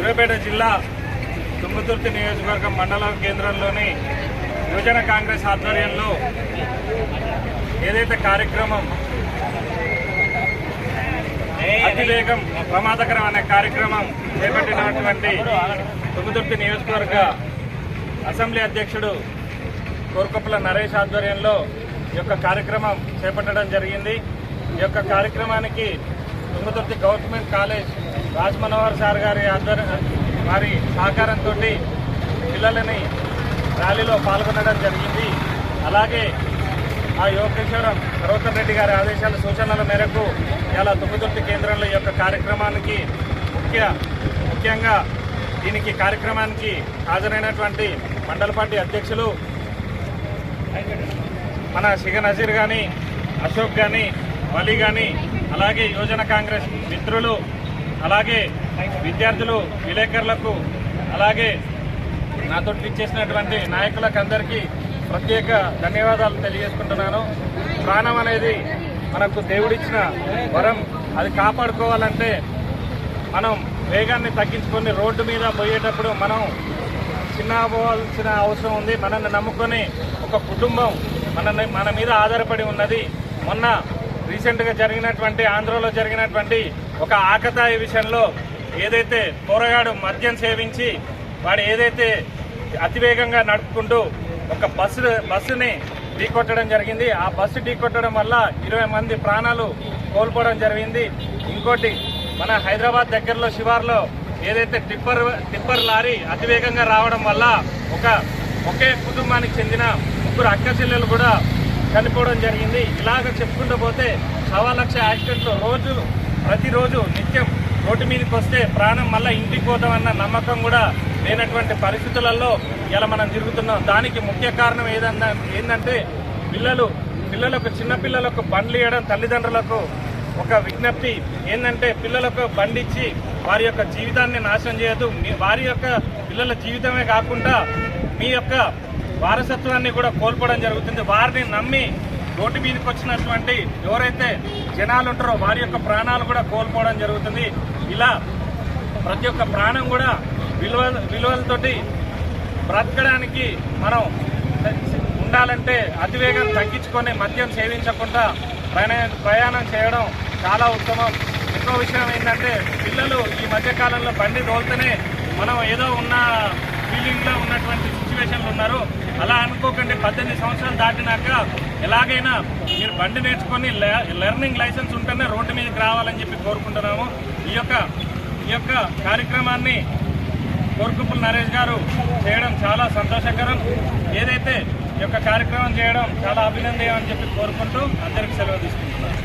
సూర్యాపేట జిల్లా తుంగతుర్తి నియోజకవర్గం మండల కేంద్రంలోని యువజన కాంగ్రెస్ ఆధ్వర్యంలో ఏదైతే కార్యక్రమం అతివేగం ప్రమాదకరం అనే కార్యక్రమం చేపట్టినటువంటి తుంగతుర్తి నియోజకవర్గ అసెంబ్లీ అధ్యక్షుడు కోరుకొప్పల నరేష్ ఆధ్వర్యంలో ఈ యొక్క కార్యక్రమం చేపట్టడం జరిగింది. ఈ యొక్క కార్యక్రమానికి Thungathurthi government college Raj Manohar sir గారి వారి సహకారంతో పిల్లలని ర్యాలీలో పాల్గొనడం జరిగింది. అలాగే ఆ యోగేశ్వరం సర్వోత్తమ్ రెడ్డి గారి ఆదేశాల సూచనల మేరకు ఇలా తుంగతుర్తి కేంద్రంలో ఈ యొక్క కార్యక్రమానికి ముఖ్యంగా దీనికి కార్యక్రమానికి హాజరైనటువంటి మండల పార్టీ అధ్యక్షులు మన షిగ నజీర్ కానీ, అశోక్ కానీ, వలీ కానీ, అలాగే యువజన కాంగ్రెస్ మిత్రులు, అలాగే విద్యార్థులు, విలేకరులకు, అలాగే నాతో ఇచ్చేసినటువంటి నాయకులకు అందరికీ ప్రత్యేక ధన్యవాదాలు తెలియజేసుకుంటున్నాను. ప్రాణం అనేది మనకు దేవుడిచ్చిన వరం. అది కాపాడుకోవాలంటే మనం వేగాన్ని తగ్గించుకొని రోడ్డు మీద పోయేటప్పుడు మనం చిన్న పోవాల్సిన అవసరం ఉంది. మనల్ని నమ్ముకొని ఒక కుటుంబం మన మీద ఆధారపడి ఉన్నది. మొన్న రీసెంట్గా జరిగినటువంటి ఆంధ్రలో జరిగినటువంటి ఒక ఆకతాయి విషయంలో ఏదైతే పోరగాడు మద్యం సేవించి వాడు ఏదైతే అతివేగంగా నడుపుకుంటూ ఒక బస్సుని ఢీకొట్టడం జరిగింది. ఆ బస్సు ఢీకొట్టడం వల్ల 20 మంది ప్రాణాలు కోల్పోవడం జరిగింది. ఇంకోటి మన హైదరాబాద్ దగ్గరలో శివార్లో ఏదైతే టిప్పర్ లారీ అతివేగంగా రావడం వల్ల ఒకే కుటుంబానికి చెందిన 3 అక్క చెల్లెలు కూడా చనిపోవడం జరిగింది. ఇలాగ చెప్పుకుంటూ పోతే 1,00,000 యాక్సిడెంట్లు ప్రతిరోజు నిత్యం రోడ్డు మీదకి వస్తే ప్రాణం మళ్ళీ ఇంటికి పోతామన్న నమ్మకం కూడా లేనటువంటి పరిస్థితులలో ఇలా మనం తిరుగుతున్నాం. దానికి ముఖ్య కారణం ఏంటంటే పిల్లలకు చిన్నపిల్లలకు బండ్లు ఇవ్వడం తల్లిదండ్రులకు ఒక విజ్ఞప్తి ఏంటంటే పిల్లలకు బండి ఇచ్చి వారి యొక్క జీవితాన్ని నాశనం చేయదు. వారి యొక్క పిల్లల జీవితమే కాకుండా మీ యొక్క వారసత్వాన్ని కూడా కోల్పోవడం జరుగుతుంది. వారిని నమ్మి రోడ్డు మీదకి వచ్చినటువంటి ఎవరైతే జనాలు ఉంటారో వారి యొక్క ప్రాణాలు కూడా కోల్పోవడం జరుగుతుంది. ఇలా ప్రతి ఒక్క ప్రాణం కూడా విలువలతోటి బ్రతకడానికి మనం ఉండాలంటే అతివేగం తగ్గించుకొని మద్యం సేవించకుండా ప్రయాణం చేయడం చాలా ఉత్తమం. ఇంకో విషయం ఏంటంటే పిల్లలు ఈ మధ్యకాలంలో బండి తోలుతూనే మనం ఏదో ఉన్న ఫీలింగ్లో ఉన్నటువంటి సిచ్యువేషన్లు ఉన్నారు. అలా అనుకోకండి. 18 సంవత్సరాలు దాటినాక ఎలాగైనా మీరు బండి నేర్చుకొని లెర్నింగ్ లైసెన్స్ ఉంటేనే రోడ్డు మీదకి రావాలని చెప్పి కోరుకుంటున్నాము. ఈ యొక్క కార్యక్రమాన్ని కోరుకొప్పల నరేష్ గారు చేయడం చాలా సంతోషకరం. ఏదైతే ఈ యొక్క కార్యక్రమం చేయడం చాలా అభినందనీయం అని చెప్పి కోరుకుంటూ అందరికీ సెలవు తీసుకుంటున్నాను.